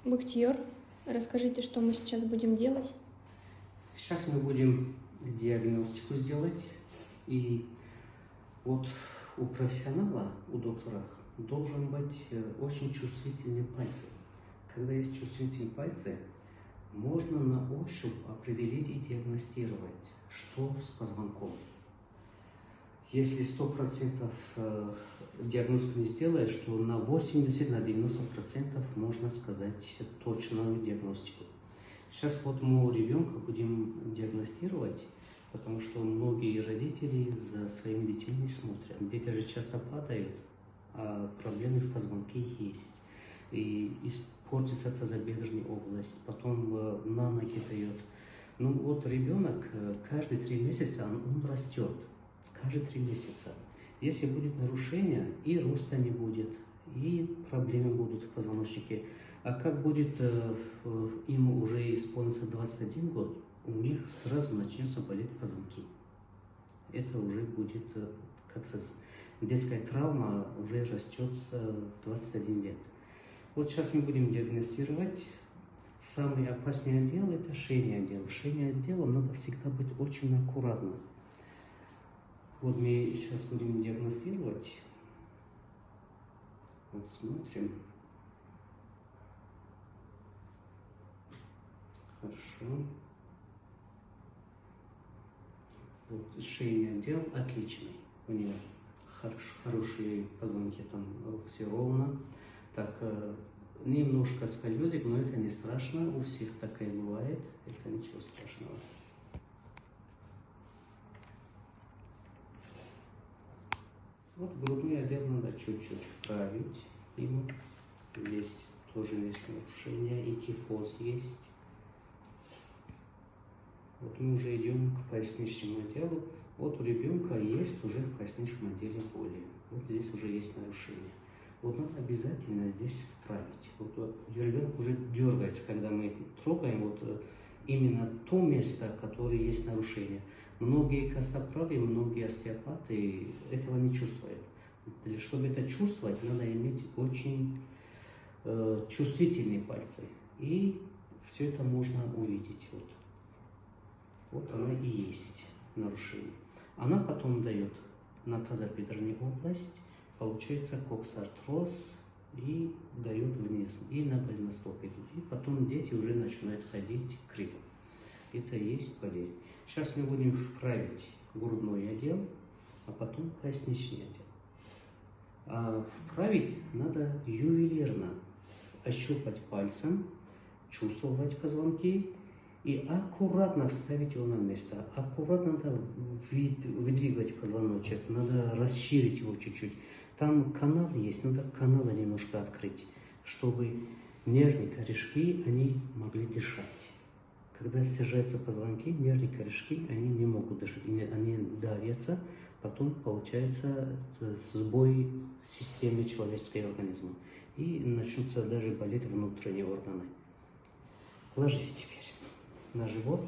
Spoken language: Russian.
Бахтиер, расскажите, что мы сейчас будем делать? Сейчас мы будем диагностику сделать. И вот у профессионала, у доктора, должен быть очень чувствительные пальцы. Когда есть чувствительные пальцы, можно на ощупь определить и диагностировать, что с позвонком. Если 100% диагностику не сделаешь, то на 80–90% можно сказать точную диагностику. Сейчас вот мы у ребенка будем диагностировать, потому что многие родители за своими детьми не смотрят. Дети же часто падают, а проблемы в позвонке есть. И испортится тазобедренная область, потом на ноги дает. Ну вот ребенок каждые 3 месяца он растет. Каждые 3 месяца. Если будет нарушение, и роста не будет, и проблемы будут в позвоночнике. А как будет им уже исполнится 21 год, у них сразу начнется болеть позвонки. Это уже будет, как сказать, детская травма уже растет в 21 лет. Вот сейчас мы будем диагностировать. Самый опасный отдел – это шейный отдел. Шейным отделом надо всегда быть очень аккуратным. Вот мы сейчас будем диагностировать. Вот смотрим. Хорошо. Вот шейный отдел отличный. У него хорошие позвонки, там все ровно. Так, немножко сколёзик, но это не страшно. У всех такое бывает. Это ничего страшного. Вот грудной отдел надо чуть-чуть вправить ему. Здесь тоже есть нарушение, и кифоз есть. Вот мы уже идем к поясничному отделу. Вот у ребенка есть уже в поясничном отделе боли. Вот здесь уже есть нарушение. Вот надо обязательно здесь вправить. Вот ребенок уже дергается, когда мы трогаем вот именно то место, которое есть нарушение. Многие костоправы, многие остеопаты этого не чувствуют. Чтобы это чувствовать, надо иметь очень чувствительные пальцы. И все это можно увидеть. Вот она и есть нарушение. Она потом дает на тазобедренную область, получается коксартроз, и дает вниз, и на голеностоп идут. И потом дети уже начинают ходить криво. Это и есть болезнь. Сейчас мы будем вправить грудной отдел, а потом поясничный отдел. А вправить надо ювелирно, ощупать пальцем, чувствовать позвонки и аккуратно вставить его на место. Аккуратно надо выдвигать позвоночек, надо расширить его чуть-чуть. Там канал есть, надо каналы немножко открыть, чтобы нервные корешки, они могли дышать. Когда снижаются позвонки, нервные корешки, они не могут дышать, они давятся, потом получается сбой в системе человеческого организма. И начнутся даже болеть внутренние органы. Ложись теперь на живот.